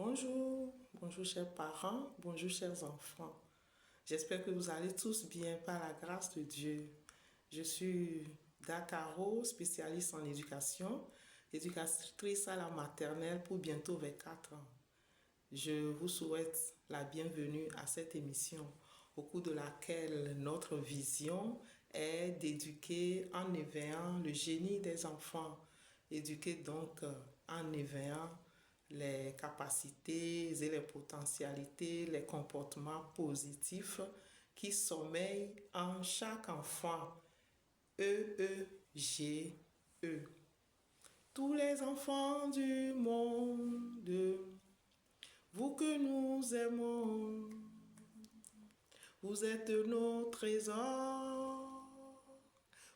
Bonjour, bonjour chers parents, bonjour chers enfants. J'espère que vous allez tous bien par la grâce de Dieu. Je suis Dakaro, spécialiste en éducation, éducatrice à la maternelle pour bientôt vers 4 ans. Je vous souhaite la bienvenue à cette émission au cours de laquelle notre vision est d'éduquer en éveillant le génie des enfants. Éduquer donc en éveillant les capacités et les potentialités, les comportements positifs qui sommeillent en chaque enfant. E-E-G-E. Tous les enfants du monde, vous que nous aimons, vous êtes nos trésors,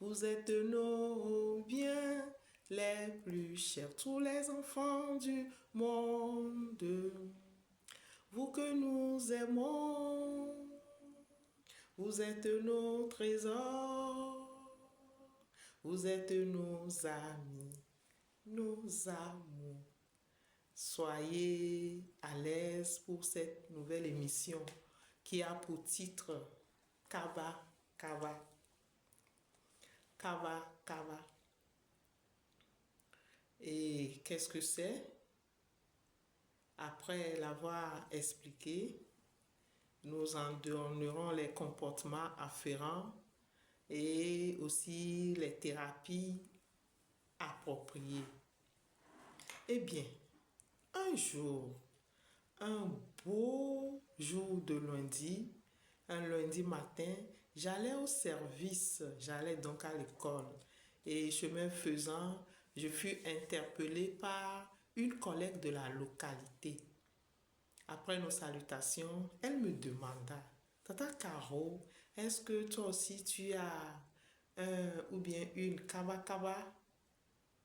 vous êtes nos biens les plus chers. Tous les enfants du monde, vous que nous aimons, vous êtes nos trésors, vous êtes nos amis, nos amours. Soyez à l'aise pour cette nouvelle émission qui a pour titre Kaba Kaba. Kaba Kaba. Et qu'est-ce que c'est? Après l'avoir expliqué, nous en donnerons les comportements afférents et aussi les thérapies appropriées. Eh bien, un jour, un beau jour de lundi, un lundi matin, j'allais au service, j'allais donc à l'école. Et chemin faisant, je fus interpellée par une collègue de la localité. Après nos salutations, elle me demanda, Tata Caro, est-ce que toi aussi tu as un ou bien une kaba kaba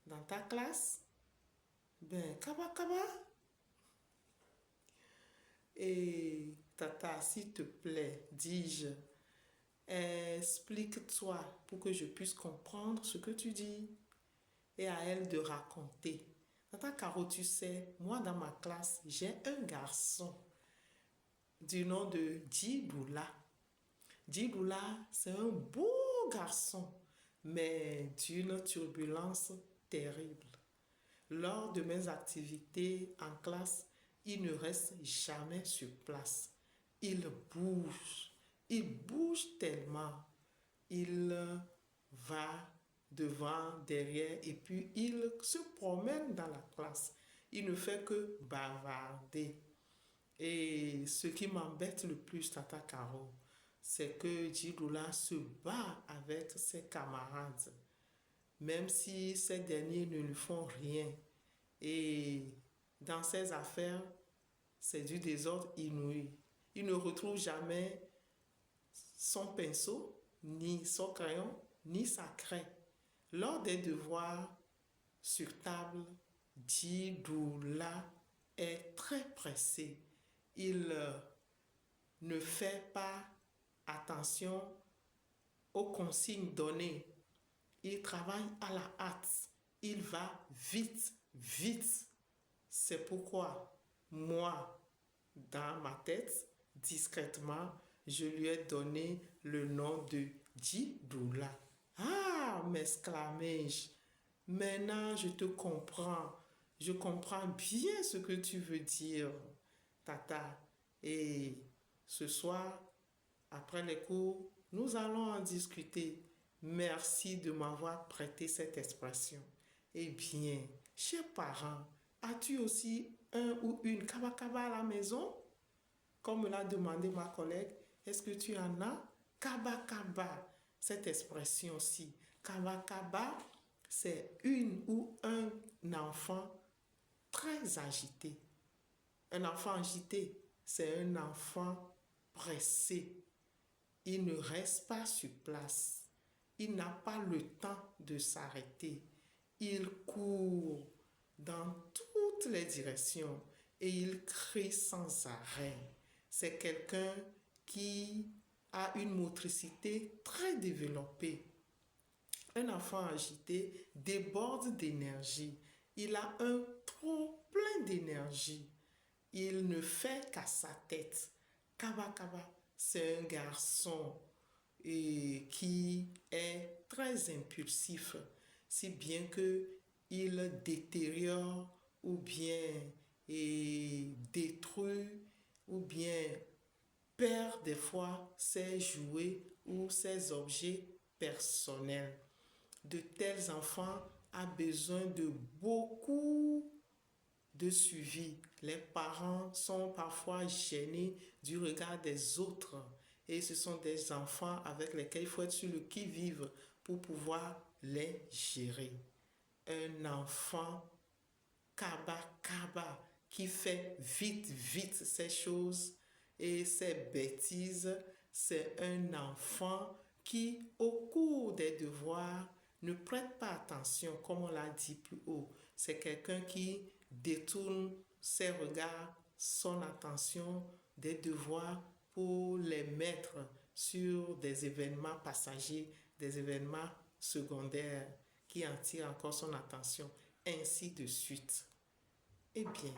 dans ta classe? Ben, kaba kaba. Et Tata, s'il te plaît, dis-je, explique-toi pour que je puisse comprendre ce que tu dis. Et à elle de raconter. Tata Caro, tu sais, moi dans ma classe, j'ai un garçon du nom de Djiboula. Djiboula, c'est un beau garçon, mais d'une turbulence terrible. Lors de mes activités en classe, il ne reste jamais sur place. Il bouge tellement. Il va devant, derrière, et puis il se promène dans la classe. Il ne fait que bavarder. Et ce qui m'embête le plus, Tata Caro, c'est que Djidoula se bat avec ses camarades, même si ces derniers ne lui font rien. Et dans ses affaires, c'est du désordre inouï. Il ne retrouve jamais son pinceau, ni son crayon, ni sa craie. Lors des devoirs sur table, Djidoula est très pressé. Il ne fait pas attention aux consignes données. Il travaille à la hâte. Il va vite, vite. C'est pourquoi moi, dans ma tête, discrètement, je lui ai donné le nom de Djidoula. Ah, m'exclamai-je. Maintenant, je te comprends. Je comprends bien ce que tu veux dire, Tata. Et ce soir, après les cours, nous allons en discuter. Merci de m'avoir prêté cette expression. Eh bien, chers parents, as-tu aussi un ou une kaba kaba à la maison? Comme me l'a demandé ma collègue, est-ce que tu en as? Kaba kaba, cette expression-ci. Kaba kaba, c'est une ou un enfant très agité. Un enfant agité, c'est un enfant pressé. Il ne reste pas sur place. Il n'a pas le temps de s'arrêter. Il court dans toutes les directions et il crie sans arrêt. C'est quelqu'un qui a une motricité très développée. Un enfant agité déborde d'énergie. Il a un trop plein d'énergie. il ne fait qu'à sa tête. Kaba Kaba, c'est un garçon qui est très impulsif, si bien que il détériore ou bien détruit ou bien perd des fois ses jouets ou ses objets personnels. De tels enfants ont besoin de beaucoup de suivi. Les parents sont parfois gênés du regard des autres et ce sont des enfants avec lesquels il faut être sur le qui-vive pour pouvoir les gérer. Un enfant kaba qui fait vite ces choses et ces bêtises, c'est un enfant qui, au cours des devoirs, ne prête pas attention, comme on l'a dit plus haut. C'est quelqu'un qui détourne ses regards, son attention des devoirs pour les mettre sur des événements passagers, des événements secondaires qui en tirent encore son attention, ainsi de suite. Eh bien,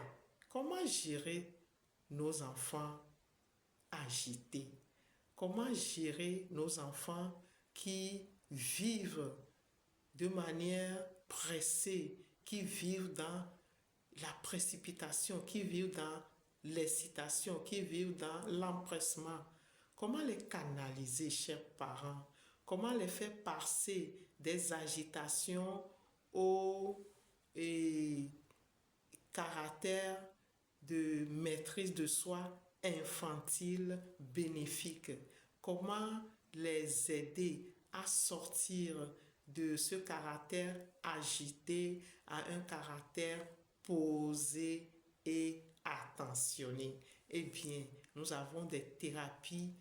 comment gérer nos enfants agités? Comment gérer nos enfants qui vivent de manière pressée, qui vivent dans la précipitation, qui vivent dans l'excitation, qui vivent dans l'empressement? Comment les canaliser, chers parents? Comment les faire passer des agitations au caractère de maîtrise de soi infantile bénéfique? Comment les aider à sortir de ce caractère agité à un caractère posé et attentionné? Eh bien, nous avons des thérapies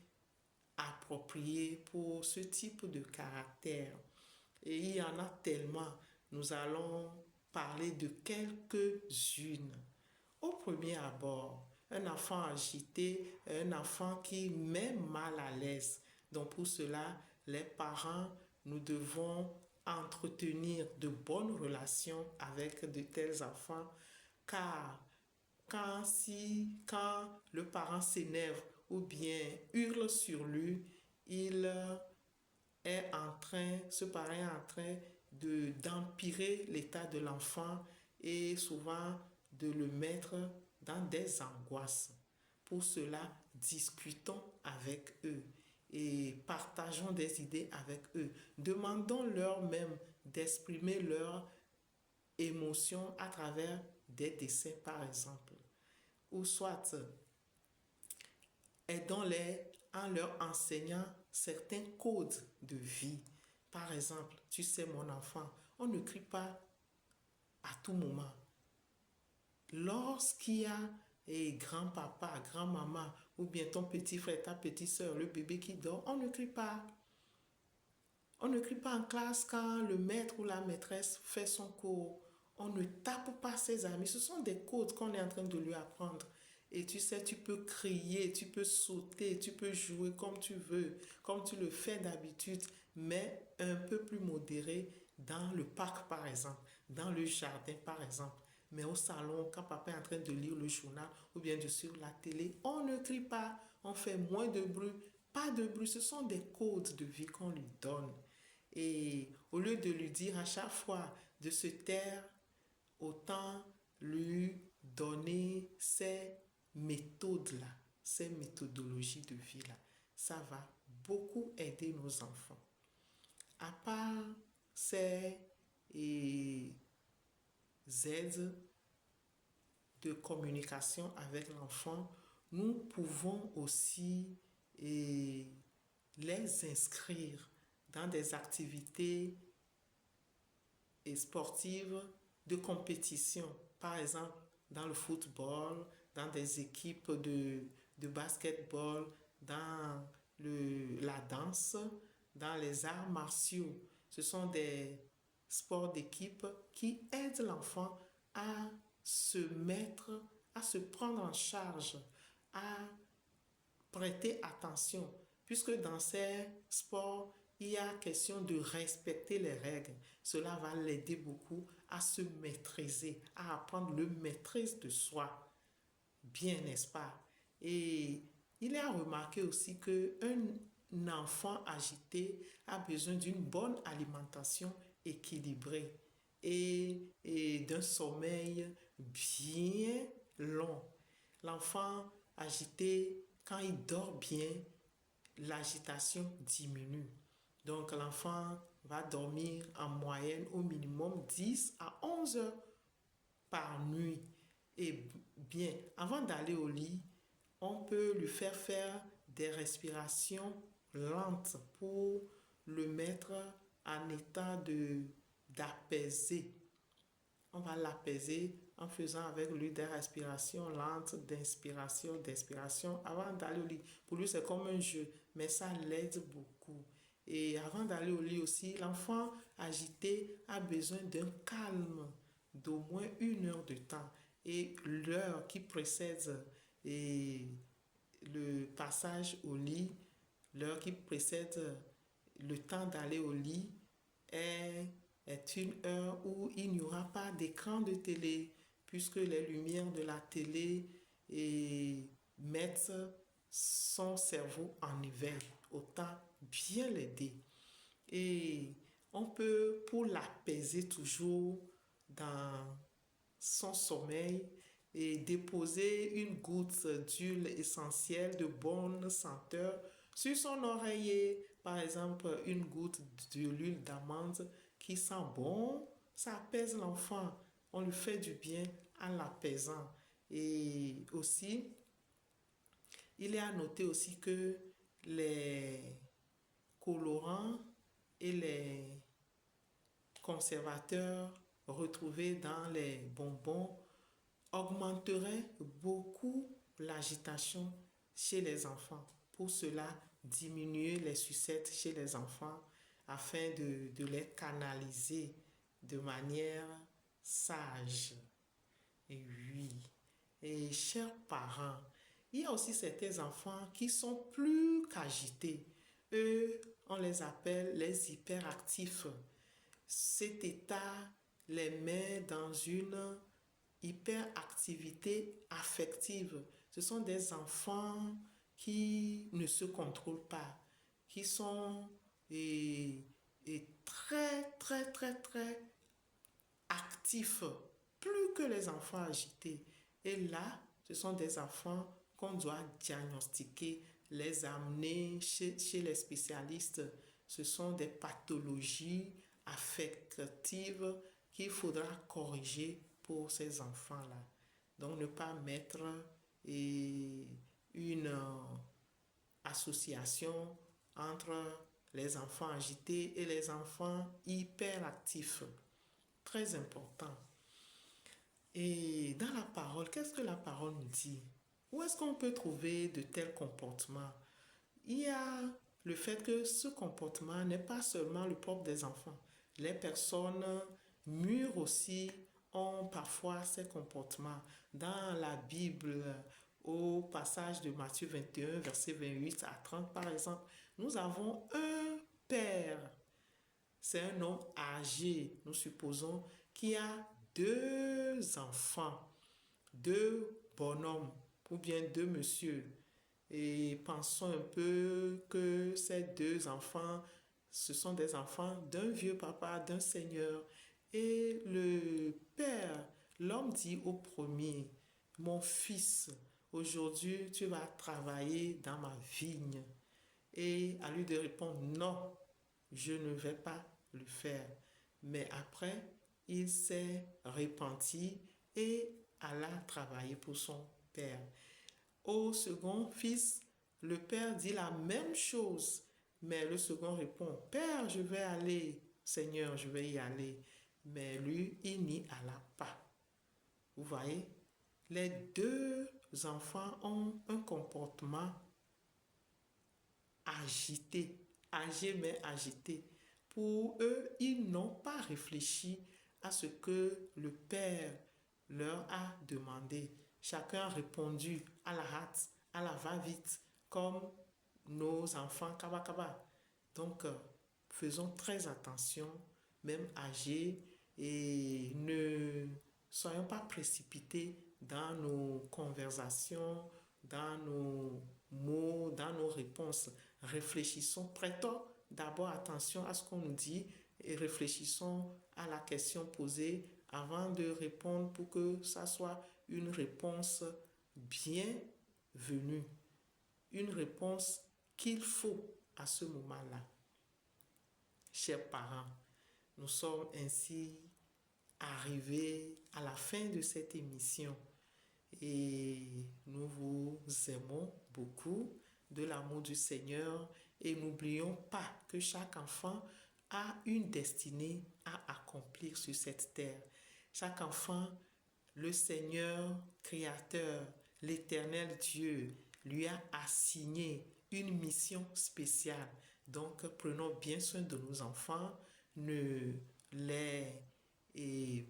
appropriées pour ce type de caractère. Et il y en a tellement. Nous allons parler de quelques-unes. Au premier abord, un enfant agité, un enfant qui met mal à l'aise. Donc pour cela, les parents, nous devons entretenir de bonnes relations avec de tels enfants, car quand le parent s'énerve ou bien hurle sur lui, ce parent est en train d'empirer l'état de l'enfant et souvent de le mettre dans des angoisses. Pour cela, discutons avec eux et partageons des idées avec eux. Demandons-leur même d'exprimer leurs émotions à travers des dessins, par exemple. Ou soit, aidons-les en leur enseignant certains codes de vie. Par exemple, tu sais mon enfant, on ne crie pas à tout moment. Lorsqu'il y a grand-papa, grand-maman ou bien ton petit frère, ta petite soeur, le bébé qui dort, on ne crie pas. On ne crie pas en classe quand le maître ou la maîtresse fait son cours. On ne tape pas ses amis. Ce sont des codes qu'on est en train de lui apprendre. Et tu sais, tu peux crier, tu peux sauter, tu peux jouer comme tu veux, comme tu le fais d'habitude, mais un peu plus modéré dans le parc, par exemple, dans le jardin, par exemple. Mais au salon, quand papa est en train de lire le journal ou bien de sur la télé, on ne crie pas, on fait moins de bruit, pas de bruit. Ce sont des codes de vie qu'on lui donne. Et au lieu de lui dire à chaque fois de se taire, autant lui donner ces méthodes-là, ces méthodologies de vie-là. Ça va beaucoup aider nos enfants. À part ces aides de communication avec l'enfant, nous pouvons aussi les inscrire dans des activités sportives de compétition. Par exemple, dans le football, dans des équipes de basketball, dans la danse, dans les arts martiaux. Ce sont des sports d'équipe qui aident l'enfant à se mettre, à se prendre en charge, à prêter attention, puisque dans ces sports, il y a question de respecter les règles. Cela va l'aider beaucoup à se maîtriser, à apprendre le maîtrise de soi. bien, n'est-ce pas? Et il est à remarquer aussi qu'un enfant agité a besoin d'une bonne alimentation équilibrée et d'un sommeil bien long. L'enfant agité, quand il dort bien, l'agitation diminue. Donc l'enfant va dormir en moyenne au minimum 10 à 11 heures par nuit. Et bien, avant d'aller au lit, on peut lui faire des respirations lentes pour le mettre en état d'apaiser. On va l'apaiser en faisant avec lui des respirations lentes, d'inspiration, d'expiration avant d'aller au lit. Pour lui, c'est comme un jeu, mais ça l'aide beaucoup. Et avant d'aller au lit aussi, l'enfant agité a besoin d'un calme d'au moins 1 heure de temps. Et l'heure qui précède et le passage au lit, l'heure qui précède le temps d'aller au lit est, est une heure où il n'y aura pas d'écran de télé, puisque les lumières de la télé mettent son cerveau en éveil. Autant bien l'aider. Et on peut, pour l'apaiser toujours dans son sommeil, et déposer une goutte d'huile essentielle de bonne senteur sur son oreiller. Par exemple, une goutte de l'huile d'amande qui sent bon, ça apaise l'enfant. On lui fait du bien en l'apaisant. Et aussi, il est à noter aussi que les colorants et les conservateurs retrouvés dans les bonbons augmenterait beaucoup l'agitation chez les enfants. Pour cela, diminuer les sucettes chez les enfants afin de les canaliser de manière sage. Et oui, et chers parents, il y a aussi certains enfants qui sont plus qu'agités. Eux, on les appelle les hyperactifs. Cet état les met dans une hyperactivité affective. Ce sont des enfants qui ne se contrôlent pas, qui sont très, très, très, très actifs, plus que les enfants agités. Et là, ce sont des enfants qu'on doit diagnostiquer, les amener chez les spécialistes. Ce sont des pathologies affectives qu'il faudra corriger pour ces enfants-là. Donc, ne pas mettre une association entre les enfants agités et les enfants hyperactifs. Très important. Et dans la parole, qu'est-ce que la parole nous dit? Où est-ce qu'on peut trouver de tels comportements? Il y a le fait que ce comportement n'est pas seulement le propre des enfants. Les personnes mûres aussi ont parfois ces comportements. Dans la Bible, au passage de Matthieu 21, versets 28 à 30, par exemple, nous avons un père. C'est un homme âgé, nous supposons, qui a 2 enfants, 2 bonhommes ou bien 2 messieurs. Et pensons un peu que ces 2 enfants, ce sont des enfants d'un vieux papa, d'un seigneur. Et le père, l'homme dit au premier, mon fils, aujourd'hui tu vas travailler dans ma vigne. Et à lui de répondre, non, je ne vais pas le faire. Mais après, il s'est repenti et alla travailler pour son père. Au second fils, le père dit la même chose, mais le second répond, Père, je vais aller, Seigneur, je vais y aller. Mais lui, il n'y alla pas. Vous voyez, les 2 enfants ont un comportement agité, âgé mais agité. Pour eux, ils n'ont pas réfléchi à ce que le père leur a demandé. Chacun a répondu à la hâte, à la va-vite, comme nos enfants kaba kaba. Donc, faisons très attention, même âgés, et ne soyons pas précipités dans nos conversations, dans nos mots, dans nos réponses. Réfléchissons, prêtons d'abord attention à ce qu'on nous dit et réfléchissons à la question posée avant de répondre pour que ça soit une réponse bienvenue, une réponse qu'il faut à ce moment-là. Chers parents, nous sommes ainsi arrivés à la fin de cette émission et nous vous aimons beaucoup de l'amour du Seigneur et n'oublions pas que chaque enfant a une destinée à accomplir sur cette terre. Chaque enfant, le Seigneur créateur, l'Éternel Dieu, lui a assigné une mission spéciale. Donc, prenons bien soin de nos enfants, ne les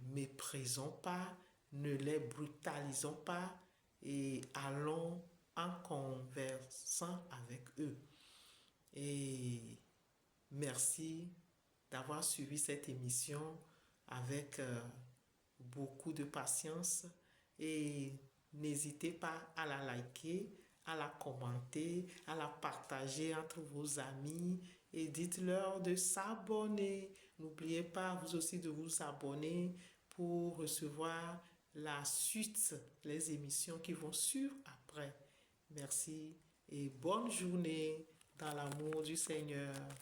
méprisons pas, ne les brutalisons pas et allons en conversant avec eux. Et merci d'avoir suivi cette émission avec beaucoup de patience et n'hésitez pas à la liker, à la commenter, à la partager entre vos amis et dites-leur de s'abonner. N'oubliez pas vous aussi de vous abonner pour recevoir la suite, les émissions qui vont suivre après. Merci et bonne journée dans l'amour du Seigneur.